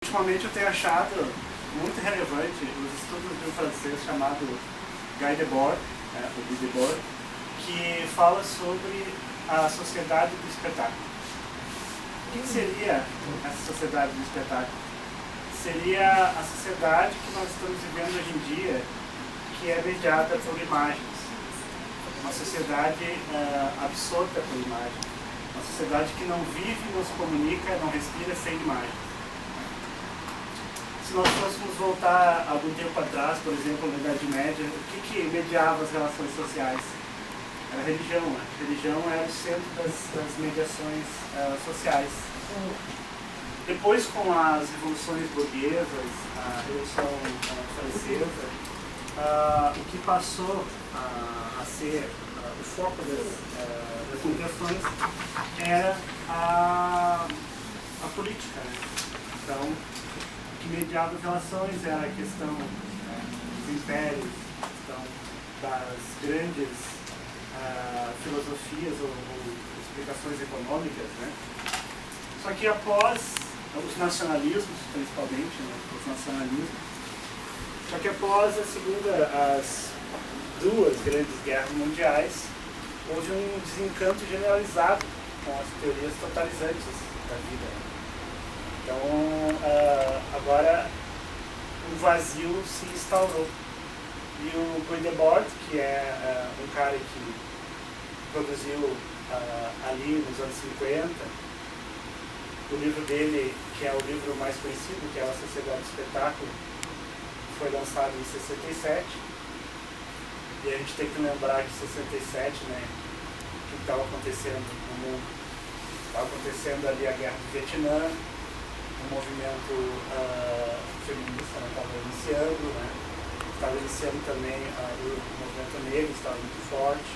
Ultimamente eu tenho achado muito relevante os estudos de um francês chamado Guy Debord, o Guy Debord, que fala sobre a sociedade do espetáculo. O que seria essa sociedade do espetáculo? Seria a sociedade que nós estamos vivendo hoje em dia, que é mediada por imagens. Uma sociedade absorta por imagens. Uma sociedade que não vive, não se comunica, não respira sem imagens. Se nós fôssemos voltar algum tempo atrás, por exemplo, na Idade Média, o que mediava as relações sociais? Era a religião. A religião era o centro das mediações sociais. Depois, com as revoluções burguesas, a Revolução Francesa, o que passou a ser o foco das mediações era a política. Então, o que mediava as relações era a questão dos impérios, a questão das grandes filosofias ou explicações econômicas, né? Só que após os nacionalismos, principalmente, os nacionalismos, só que após as duas grandes guerras mundiais, houve um desencanto generalizado com as teorias totalizantes da vida. Então, agora um vazio se instaurou. E o Guy Debord, que é um cara que produziu ali nos anos 50, o livro dele, que é o livro mais conhecido, que é A Sociedade do Espetáculo, foi lançado em 67. E a gente tem que lembrar que em 67, né, o que estava acontecendo no mundo? Estava acontecendo ali a Guerra do Vietnã, o movimento feminista estava iniciando, né? Estava iniciando também o movimento negro, estava muito forte.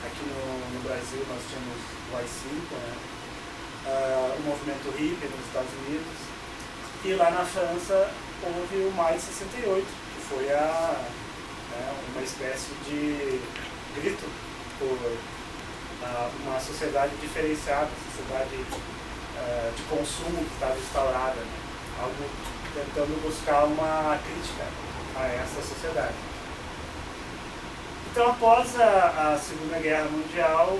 Aqui no Brasil nós tínhamos o AI-5, né? O movimento hippie nos Estados Unidos. E lá na França houve o Maio de 68, que foi uma espécie de grito por uma sociedade diferenciada, sociedade de consumo que estava instaurada, né? Algo tentando buscar uma crítica a essa sociedade. Então, após a Segunda Guerra Mundial,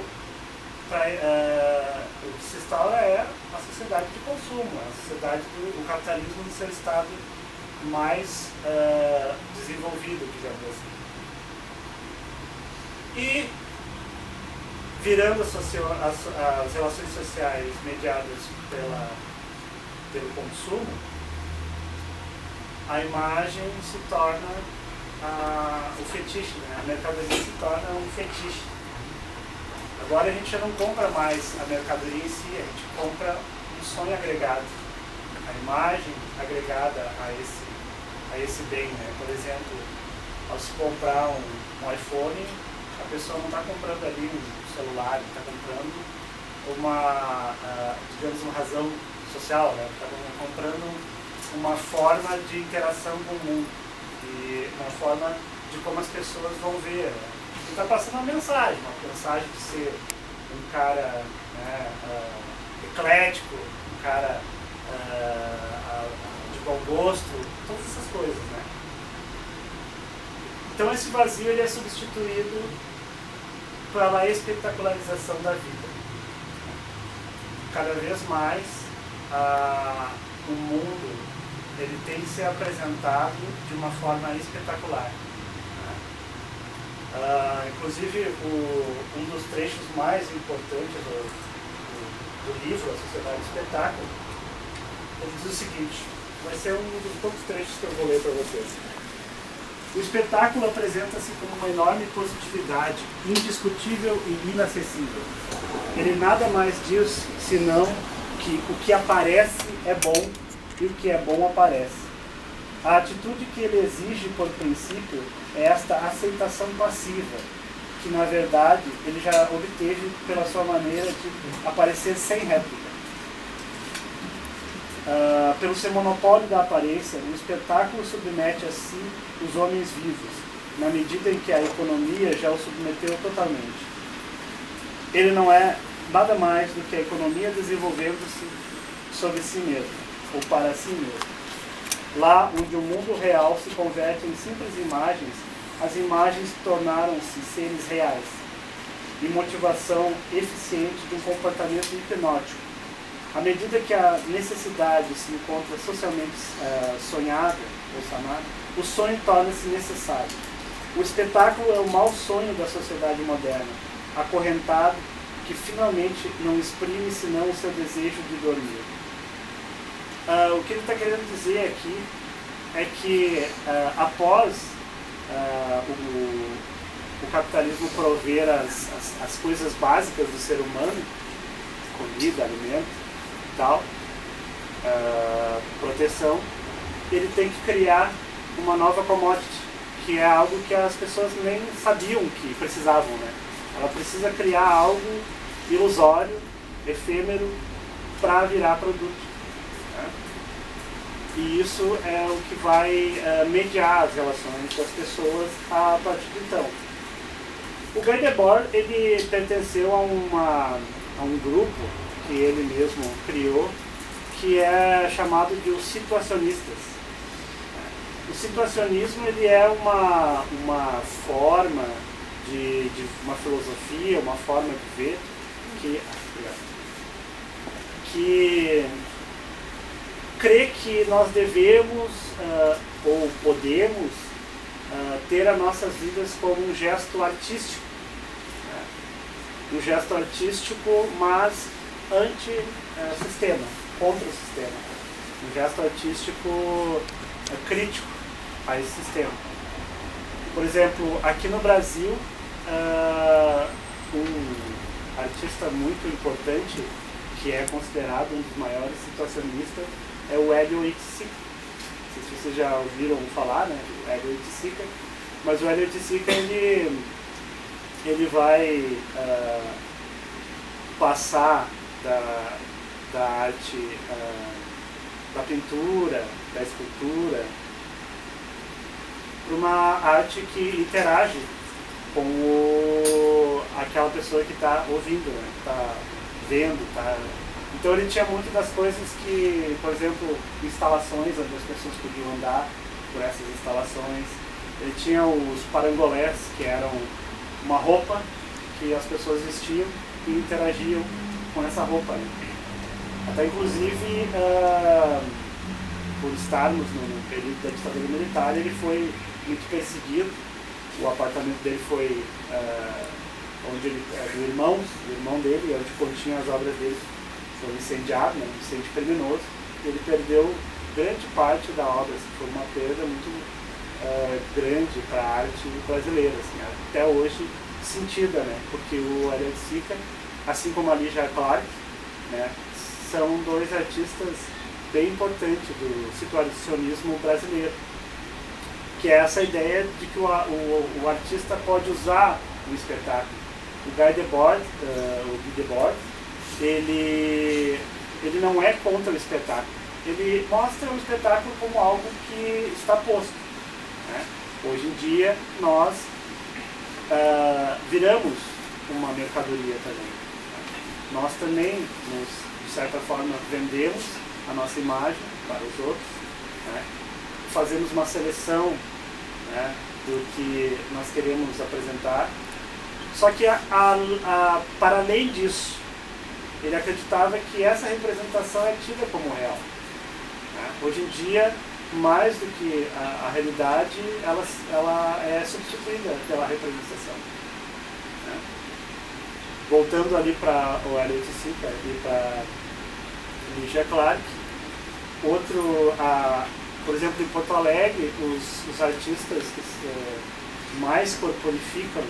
o que se instaura é a sociedade de consumo, a sociedade do capitalismo no seu estado mais desenvolvido, digamos assim. E virando as relações sociais mediadas pelo consumo, a imagem se torna o fetiche, né? A mercadoria se torna um fetiche. Agora a gente já não compra mais a mercadoria em si, a gente compra um sonho agregado, a imagem agregada a esse bem, né? Por exemplo, ao se comprar um iPhone, a pessoa não está comprando ali um celular, está comprando uma razão social, né? Está comprando uma forma de interação com o mundo e uma forma de como as pessoas vão ver. Né? E está passando uma mensagem de ser um cara, né, eclético, um cara de bom gosto, todas essas coisas, né? Então esse vazio ele é substituído pela espetacularização da vida. Cada vez mais o mundo ele tem que ser apresentado de uma forma espetacular. Inclusive um dos trechos mais importantes do livro A Sociedade do Espetáculo, ele diz o seguinte, vai ser um dos poucos trechos que eu vou ler para vocês. O espetáculo apresenta-se como uma enorme positividade, indiscutível e inacessível. Ele nada mais diz senão que o que aparece é bom e o que é bom aparece. A atitude que ele exige por princípio é esta aceitação passiva, que na verdade ele já obteve pela sua maneira de aparecer sem réplica. Pelo seu monopólio da aparência, o espetáculo submete a si os homens vivos, na medida em que a economia já o submeteu totalmente. Ele não é nada mais do que a economia desenvolvendo-se sobre si mesmo. ou para si mesmo. Lá onde o mundo real se converte em simples imagens, as imagens tornaram-se seres reais e motivação eficiente de um comportamento hipnótico. À medida que a necessidade se encontra socialmente sonhada ou sanada, o sonho torna-se necessário. O espetáculo é o mau sonho da sociedade moderna, acorrentado, que finalmente não exprime senão o seu desejo de dormir. O que ele está querendo dizer aqui é que após o capitalismo prover as coisas básicas do ser humano, comida, alimento e tal, proteção, ele tem que criar uma nova commodity, que é algo que as pessoas nem sabiam que precisavam, né? Ela precisa criar algo ilusório, efêmero, para virar produto. Né? E isso é o que vai mediar as relações das pessoas a partir de então. O Guy Debord, ele pertenceu a um grupo que ele mesmo criou, que é chamado de os situacionistas. O situacionismo, ele é uma forma de uma filosofia, uma forma de ver que crê que nós devemos ou podemos ter as nossas vidas como um gesto artístico. Um gesto artístico, mas anti-sistema, contra o sistema. Um gesto artístico crítico a esse sistema. Por exemplo, aqui no Brasil, um artista muito importante, que é considerado um dos maiores situacionistas, é o Hélio Oiticica. Não sei se vocês já ouviram falar, né, do Hélio Oiticica, mas o Hélio Oiticica, ele vai passar da arte, da pintura, da escultura, para uma arte que interage com aquela pessoa que está ouvindo, né, que está vendo. Então ele tinha muito das coisas que, por exemplo, instalações onde as pessoas podiam andar por essas instalações. Ele tinha os parangolés, que eram uma roupa que as pessoas vestiam e interagiam com essa roupa. Né? Até inclusive, por estarmos no período da ditadura militar, ele foi muito perseguido. O apartamento dele foi onde ele, do irmão dele, onde continha as obras dele, foi incendiado, né, um incêndio criminoso. Ele perdeu grande parte da obra, assim, foi uma perda muito grande para a arte brasileira, assim, até hoje sentida, né, porque o Hélio Oiticica, assim como a Lígia Clark, né, são dois artistas bem importantes do situacionismo brasileiro, que é essa ideia de que o artista pode usar o espetáculo. O Guy Debord, ele não é contra o espetáculo, ele mostra o espetáculo como algo que está posto. Né? Hoje em dia nós viramos uma mercadoria também. Nós também, de certa forma, vendemos a nossa imagem para os outros, né? Fazemos uma seleção, né, do que nós queremos apresentar. Só que, para além disso, ele acreditava que essa representação é tida como real. Né? Hoje em dia, mais do que a realidade, ela é substituída pela representação. Né? Voltando ali para o Hélio Oiticica e para Lígia Clark, por exemplo, em Porto Alegre, os artistas que mais corporificam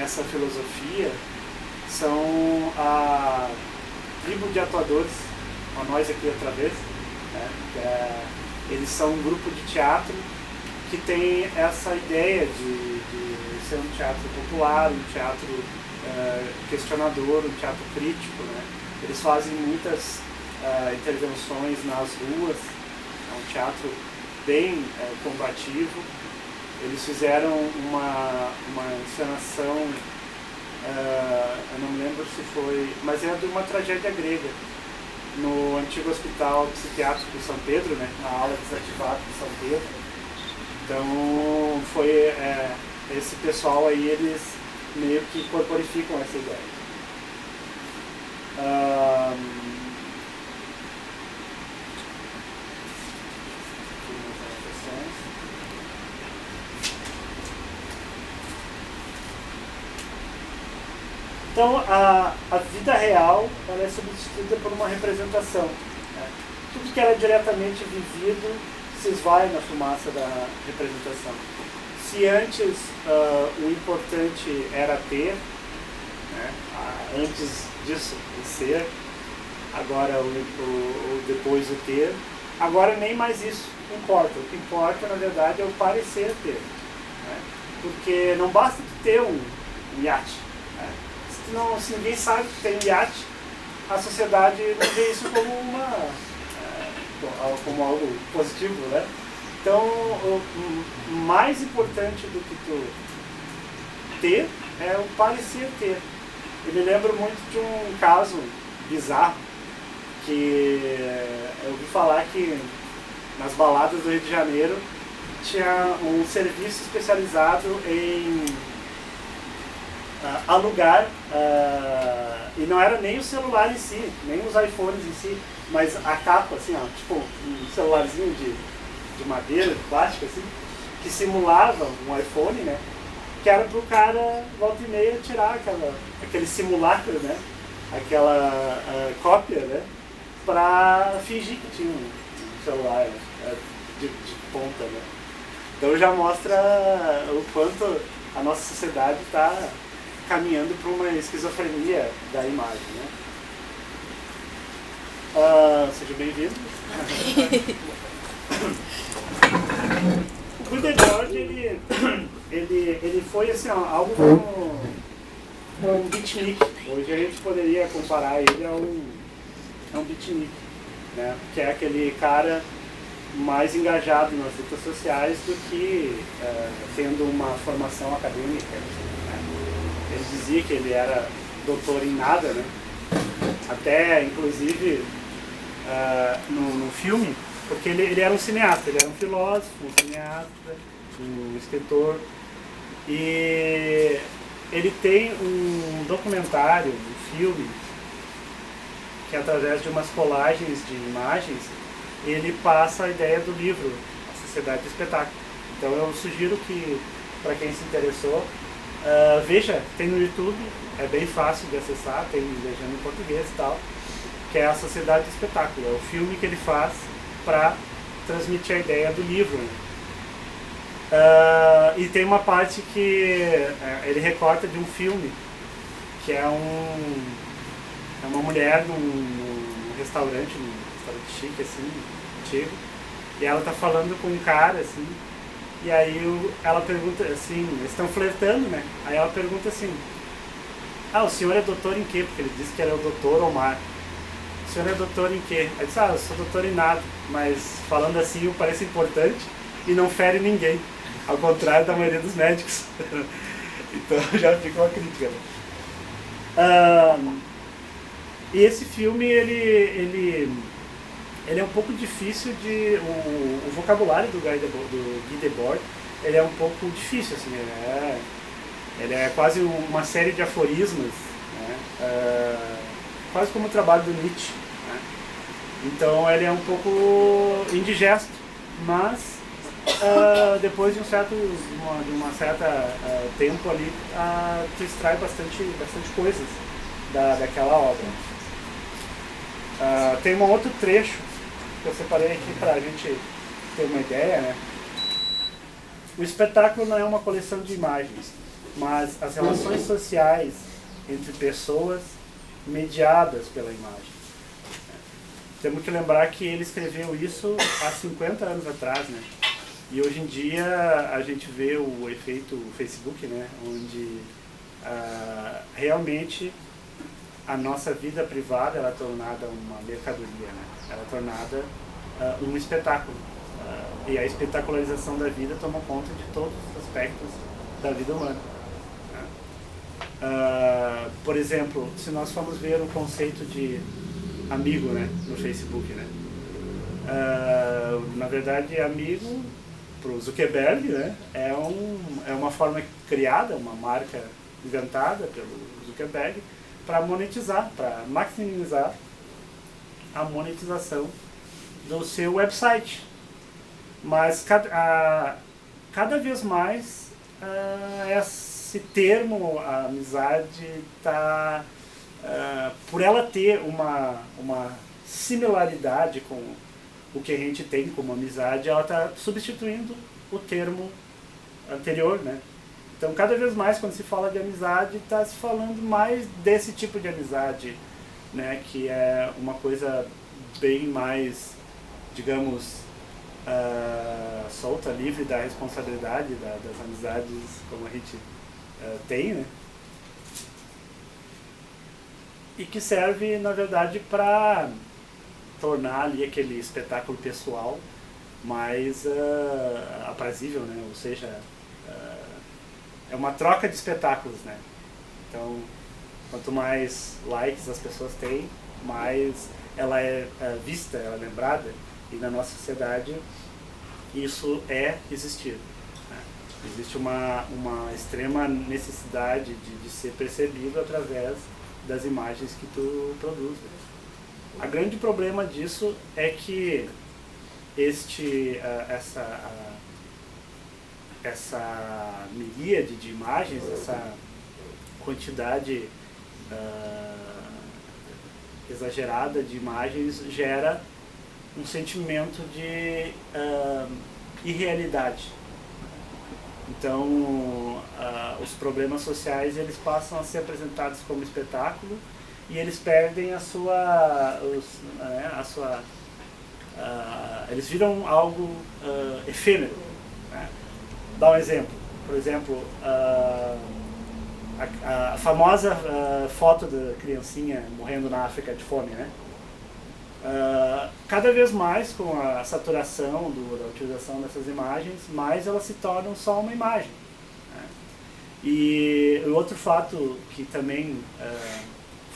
essa filosofia são a Tribo de Atuadores, a Nós Aqui Outra Vez, né? Eles são um grupo de teatro que tem essa ideia de ser um teatro popular, um teatro questionador, um teatro crítico. Né? Eles fazem muitas intervenções nas ruas, é um teatro bem combativo. Eles fizeram uma encenação, eu não me lembro se foi, mas era de uma tragédia grega, no antigo hospital psiquiátrico de São Pedro, né, na aula desativada de São Pedro. Então foi esse pessoal aí, eles meio que corporificam essa ideia. Então a vida real, ela é substituída por uma representação, né? Tudo que era diretamente vivido se esvai na fumaça da representação. Se antes o importante era ter, né? Antes disso o ser, agora depois o ter, agora nem mais isso importa. O que importa, na verdade, é o parecer ter, né? Porque não basta tu ter um iate, né? Se ninguém sabe que tem um iate, a sociedade não vê isso como algo positivo, né? Então, o mais importante do que tu ter é o parecer ter. Eu me lembro muito de um caso bizarro, que eu ouvi falar que nas baladas do Rio de Janeiro tinha um serviço especializado em alugar, e não era nem o celular em si, nem os iPhones em si, mas a capa, assim, ó, tipo um celularzinho de madeira, de plástico, assim, que simulava um iPhone, né? Que era pro cara, volta e meia, tirar aquele simulacro, né? Aquela cópia, né? Pra fingir que tinha um celular, né? de ponta, né? Então já mostra o quanto a nossa sociedade está caminhando para uma esquizofrenia da imagem, né? Seja bem-vindo. O Gutenberg, ele foi assim, algo como um beatnik. Hoje a gente poderia comparar ele a um beatnik, né? Que é aquele cara mais engajado nas redes sociais do que tendo uma formação acadêmica, né? Ele dizia que ele era doutor em nada, né? Até, inclusive, no filme, porque ele era um cineasta, ele era um filósofo, um cineasta, um escritor, e ele tem um documentário, um filme, que através de umas colagens de imagens, ele passa a ideia do livro, A Sociedade do Espetáculo. Então eu sugiro que, para quem se interessou, veja, tem no YouTube, é bem fácil de acessar, tem legenda em português e tal, que é A Sociedade do Espetáculo, é o filme que ele faz para transmitir a ideia do livro. E tem uma parte que ele recorta de um filme, que é uma mulher num restaurante chique, assim, antigo, e ela tá falando com um cara, assim, e aí ela pergunta, assim, eles estão flertando, né? Aí ela pergunta assim, o senhor é doutor em quê? Porque ele disse que era o doutor Omar. O senhor é doutor em quê? Aí disse, eu sou doutor em nada, mas falando assim parece importante e não fere ninguém, ao contrário da maioria dos médicos. Então já fica uma crítica, né? E esse filme, ele é um pouco difícil o vocabulário do Guy Debord, ele é um pouco difícil, assim, ele é quase uma série de aforismos, né? Quase como o trabalho do Nietzsche, né? Então ele é um pouco indigesto, mas depois de um certo tempo ali, tu extrai bastante coisas daquela obra. Tem um outro trecho que eu separei aqui para a gente ter uma ideia, né? O espetáculo não é uma coleção de imagens, mas as relações sociais entre pessoas mediadas pela imagem. Temos que lembrar que ele escreveu isso há 50 anos atrás, né? E hoje em dia a gente vê o efeito Facebook, né? Onde realmente a nossa vida privada ela é tornada uma mercadoria, né? Ela é tornada um espetáculo. E a espetacularização da vida toma conta de todos os aspectos da vida humana. Por exemplo, se nós formos ver o conceito de amigo, né, no Facebook, né? Na verdade, amigo para o Zuckerberg, né, é uma forma criada, uma marca inventada pelo Zuckerberg para monetizar, para maximizar a monetização do seu website. Mas cada vez mais esse termo, a amizade, está, por ela ter uma similaridade com o que a gente tem como amizade, ela está substituindo o termo anterior, né? Então, cada vez mais, quando se fala de amizade, está se falando mais desse tipo de amizade, né? Que é uma coisa bem mais, digamos, solta, livre da responsabilidade das amizades como a gente tem, né? E que serve, na verdade, para tornar ali aquele espetáculo pessoal mais aprazível, né? Ou seja, é uma troca de espetáculos, né? Então, quanto mais likes as pessoas têm, mais ela é vista, ela é lembrada, e na nossa sociedade isso é existir, né? Existe uma extrema necessidade de ser percebido através das imagens que tu produz, né? O grande problema disso é que essa miríade de imagens, essa quantidade exagerada de imagens gera um sentimento de irrealidade. Então, os problemas sociais eles passam a ser apresentados como espetáculo e eles perdem eles viram algo efêmero, né? Dá um exemplo. Por exemplo, a famosa foto da criancinha morrendo na África de fome, né? Cada vez mais, com a saturação da utilização dessas imagens, mais elas se tornam só uma imagem, né? E o outro fato que também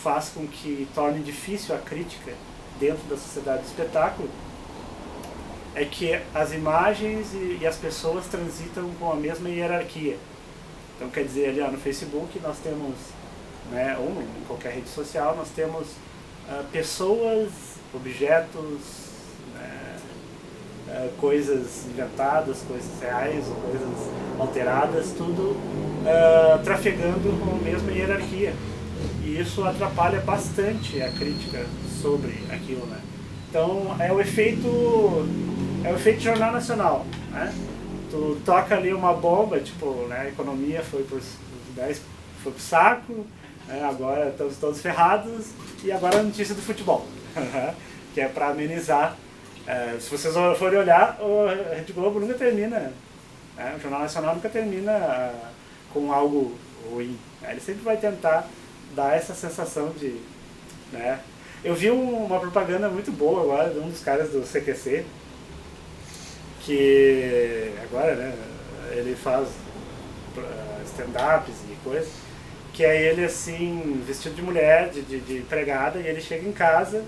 faz com que torne difícil a crítica dentro da sociedade do espetáculo é que as imagens e as pessoas transitam com a mesma hierarquia. Então, quer dizer, ali no Facebook nós temos, né, ou em qualquer rede social, nós temos pessoas, objetos, coisas inventadas, coisas reais ou coisas alteradas, tudo trafegando com a mesma hierarquia. E isso atrapalha bastante a crítica sobre aquilo, né? Então é o efeito Jornal Nacional, né? Tu toca ali uma bomba, tipo, né, a economia foi pro saco, né, agora estamos todos ferrados, e agora a notícia do futebol, que é para amenizar. Se vocês forem olhar, a Rede Globo nunca termina, né, o Jornal Nacional nunca termina com algo ruim, né? Ele sempre vai tentar dar essa sensação de, né? Eu vi uma propaganda muito boa agora de um dos caras do CQC, que agora, né, ele faz stand-ups e coisas, que é ele assim, vestido de mulher, de empregada, e ele chega em casa,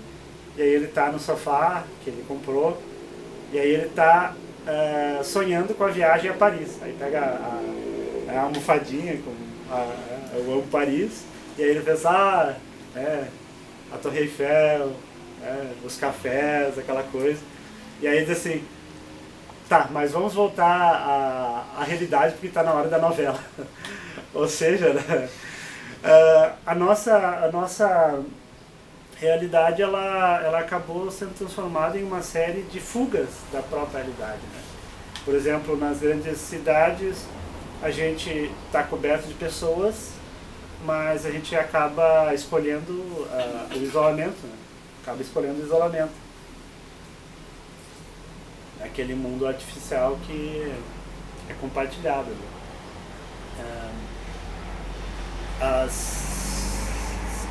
e aí ele tá no sofá que ele comprou, e aí ele tá sonhando com a viagem a Paris. Aí pega a almofadinha com eu amo Paris, e aí ele pensa, a Torre Eiffel, os cafés, aquela coisa. E aí diz assim, tá, mas vamos voltar à realidade porque está na hora da novela. Ou seja, né, a nossa realidade ela acabou sendo transformada em uma série de fugas da própria realidade, né? Por exemplo, nas grandes cidades a gente está coberto de pessoas, mas a gente acaba escolhendo o isolamento, né? Acaba escolhendo o isolamento. Aquele mundo artificial que é compartilhado, né?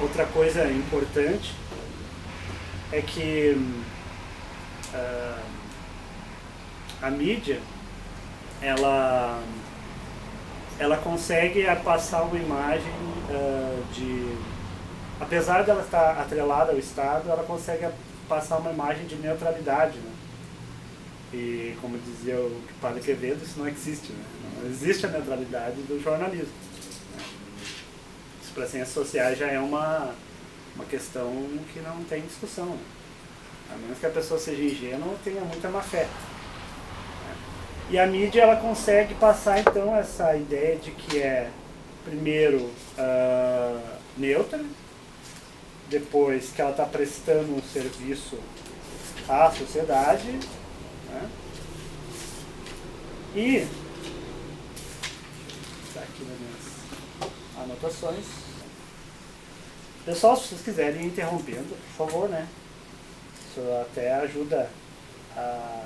Outra coisa importante é que a mídia ela consegue passar uma imagem apesar dela estar atrelada ao Estado, ela consegue passar uma imagem de neutralidade, né? E como dizia o padre Quevedo, isso não existe, né? Não existe a neutralidade do jornalismo. Isso para ciências sociais já é uma questão que não tem discussão, né? A menos que a pessoa seja ingênua ou tenha muita má fé. E a mídia ela consegue passar então essa ideia de que é primeiro neutra, depois que ela está prestando um serviço à sociedade, né? E tá aqui nas minhas anotações. Pessoal, se vocês quiserem ir interrompendo, por favor, né? Isso até ajuda a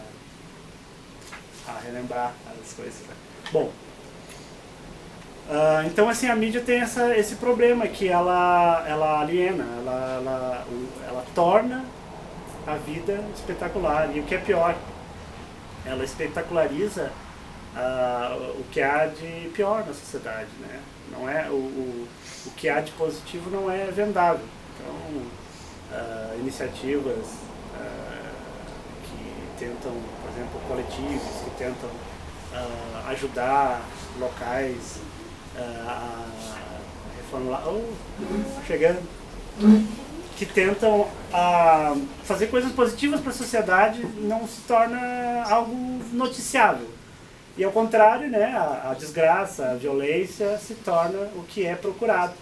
relembrar as coisas. Né? Bom, então assim, a mídia tem esse problema que ela aliena, ela torna a vida espetacular. E o que é pior, ela espetaculariza o que há de pior na sociedade, né? Não é, o que há de positivo não é vendável. Então, iniciativas que tentam, por exemplo, coletivos, que tentam ajudar locais a reformular, chegando, que tentam fazer coisas positivas para a sociedade, não se torna algo noticiável. E ao contrário, né, a desgraça, a violência se torna o que é procurado.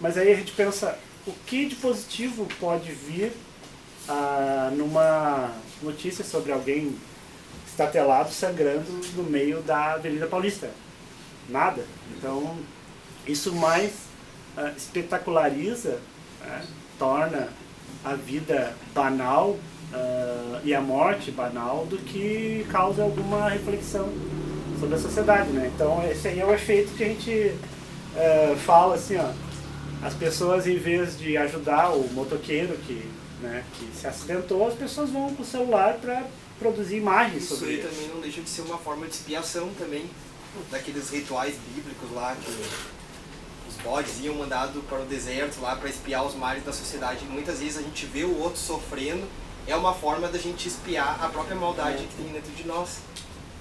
Mas aí a gente pensa, o que de positivo pode vir numa notícia sobre alguém estatelado sangrando no meio da Avenida Paulista? Nada. Então, isso mais espetaculariza, né, torna a vida banal e a morte banal do que causa alguma reflexão sobre a sociedade, né? Então, esse aí é o efeito que a gente fala assim, ó, as pessoas, em vez de ajudar o motoqueiro que se acidentou, as pessoas vão com o celular para produzir imagens sobre isso. Isso aí também não deixa de ser uma forma de expiação também, daqueles rituais bíblicos lá, que os bodes iam mandados para o deserto lá para espiar os males da sociedade. Muitas vezes a gente vê o outro sofrendo, é uma forma da gente espiar a própria maldade que tem dentro de nós.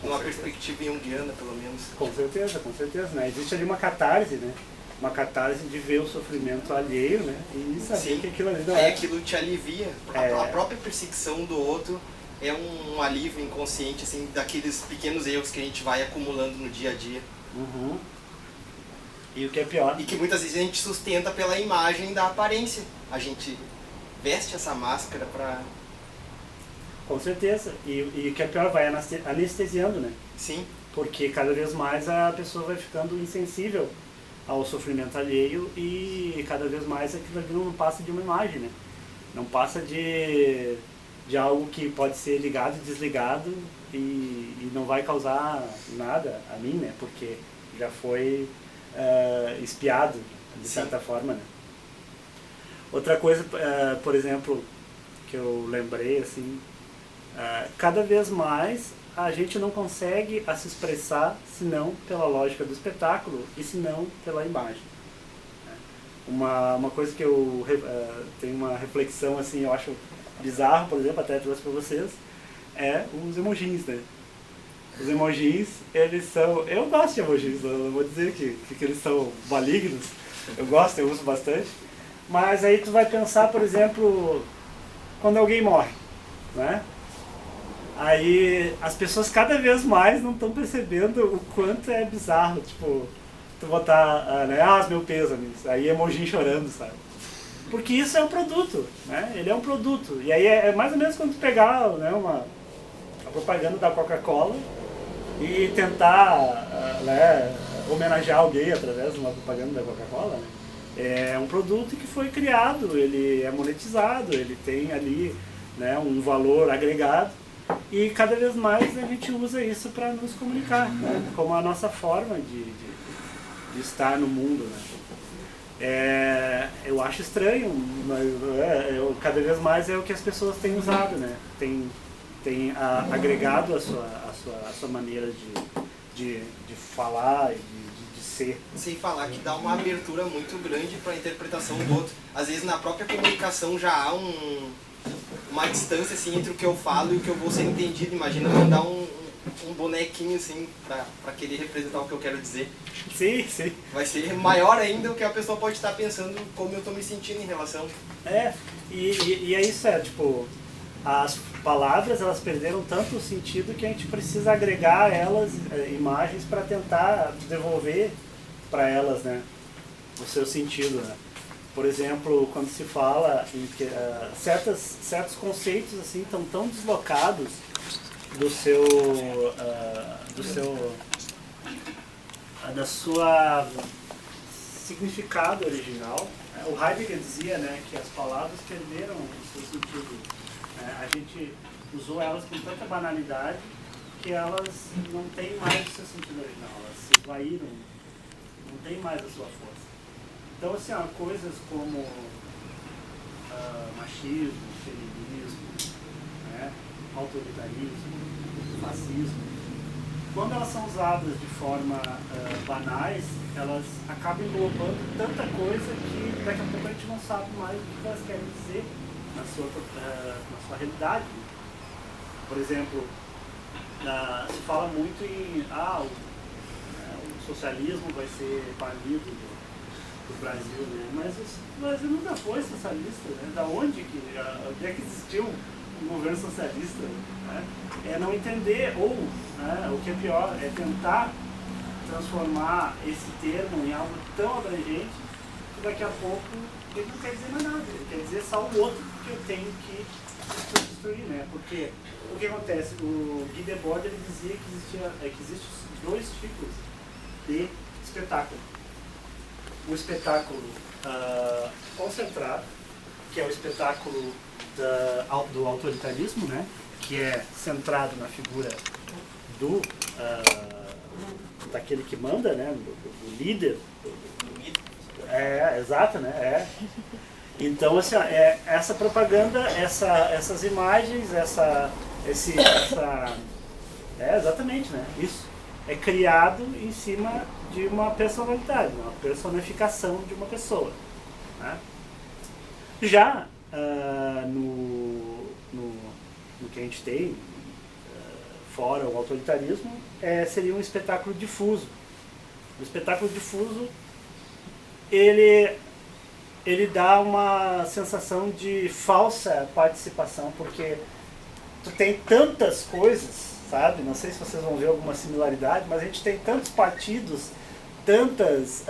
Numa perspectiva junguiana, pelo menos. Com certeza, né? Existe ali uma catarse, né? Uma catarse de ver o sofrimento alheio, né? E saber que aquilo ali não é. Aquilo te alivia. A própria perseguição do outro é um alívio inconsciente, assim, daqueles pequenos erros que a gente vai acumulando no dia a dia. Uhum. E o que é pior? E que muitas vezes a gente sustenta pela imagem da aparência. A gente veste essa máscara pra... Com certeza. E o que é pior, vai anestesiando, né? Sim. Porque cada vez mais a pessoa vai ficando insensível ao sofrimento alheio e cada vez mais aquilo ali não passa de uma imagem, né? Não passa de algo que pode ser ligado e desligado e não vai causar nada a mim, né? Porque já foi espiado, de certa forma, né? Outra coisa, por exemplo, que eu lembrei, assim, cada vez mais a gente não consegue se expressar senão pela lógica do espetáculo e senão pela imagem. Uma coisa que eu tenho uma reflexão, assim, eu acho bizarro, por exemplo, até trouxe para vocês, é os emojis, né? Os emojis, eles são... Eu gosto de emojis, não vou dizer que eles são malignos, eu gosto, eu uso bastante, mas aí tu vai pensar, por exemplo, quando alguém morre, né? Aí as pessoas cada vez mais não estão percebendo o quanto é bizarro, tipo, tu botar, né, meu pêsames, aí emoji chorando, sabe? Porque isso é um produto, né? Ele é um produto. E aí é mais ou menos quando tu pegar, né, a propaganda da Coca-Cola e tentar homenagear alguém através de uma propaganda da Coca-Cola, né? É um produto que foi criado, ele é monetizado, ele tem ali, né, um valor agregado. E cada vez mais a gente usa isso para nos comunicar, né? Como a nossa forma de estar no mundo, né? Eu acho estranho, mas cada vez mais é o que as pessoas têm usado, né? Tem agregado a sua maneira de falar e de de ser. Sem falar que dá uma abertura muito grande para a interpretação do outro. Às vezes na própria comunicação já há uma distância assim, entre o que eu falo e o que eu vou ser entendido. Imagina mandar um bonequinho assim para querer representar o que eu quero dizer. Sim, sim. Vai ser maior ainda o que a pessoa pode estar pensando, como eu estou me sentindo em relação. E é isso, tipo, as palavras elas perderam tanto o sentido que a gente precisa agregar a elas imagens para tentar devolver para elas, né, o seu sentido, né? Por exemplo, quando se fala em que certos conceitos assim estão tão deslocados da sua significado original. O Heidegger dizia, né, que as palavras perderam o seu sentido. A gente usou elas com tanta banalidade que elas não têm mais o seu sentido original, elas se esvaíram, não têm mais a sua força. Então, assim, coisas como machismo, feminismo, né, autoritarismo, fascismo, quando elas são usadas de forma banais, elas acabam englobando tanta coisa que daqui a pouco a gente não sabe mais o que elas querem dizer na sua realidade. Por exemplo, se fala muito em o socialismo vai ser banido do Brasil, né? Mas o Brasil nunca foi socialista, né? Da onde é que existiu um governo socialista? Né? É não entender, ou né, o que é pior, é tentar transformar esse termo em algo tão abrangente que daqui a pouco ele não quer dizer mais nada, ele quer dizer só o outro que eu tenho que substituir, né? Porque o que acontece? O Guy Debord ele dizia que existem dois tipos de espetáculo. O espetáculo concentrado, que é o espetáculo do autoritarismo, né? Que é centrado na figura daquele que manda, né? Do líder. Exato, né? Então, assim, essa propaganda, essas imagens, exatamente, né? Isso é criado em cima de uma personalidade, uma personificação de uma pessoa, né? Já no que a gente tem, fora o autoritarismo, seria um espetáculo difuso. O espetáculo difuso, ele dá uma sensação de falsa participação, porque tu tem tantas coisas, sabe? Não sei se vocês vão ver alguma similaridade, mas a gente tem tantos partidos, tantas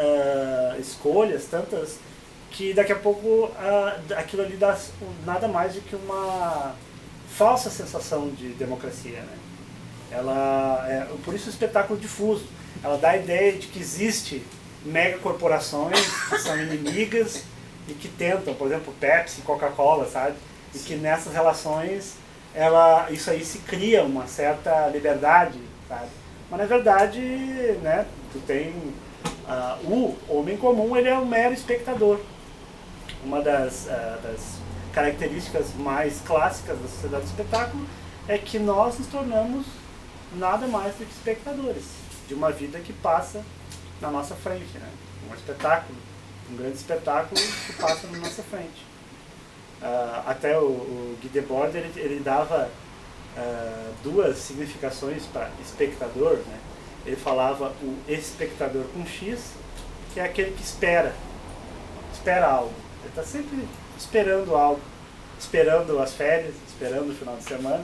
escolhas, que daqui a pouco aquilo ali dá nada mais do que uma falsa sensação de democracia, né? Por isso o espetáculo difuso. Ela dá a ideia de que existe megacorporações que são inimigas e que tentam, por exemplo, Pepsi, Coca-Cola, sabe? E que nessas relações isso aí se cria uma certa liberdade, sabe? Mas na verdade, né, tu tem o homem comum, ele é um mero espectador. Uma das características mais clássicas da sociedade do espetáculo é que nós nos tornamos nada mais do que espectadores de uma vida que passa na nossa frente, né? Um espetáculo, um grande espetáculo que passa na nossa frente. Até o Guy Debord ele dava duas significações para espectador, né? Ele falava o espectador com X, que é aquele que espera algo. Ele está sempre esperando algo, esperando as férias, esperando o final de semana,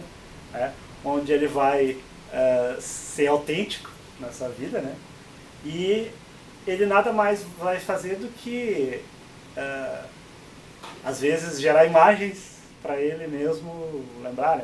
né? Onde ele vai ser autêntico na sua vida, né? E ele nada mais vai fazer do que, às vezes, gerar imagens para ele mesmo lembrar, né?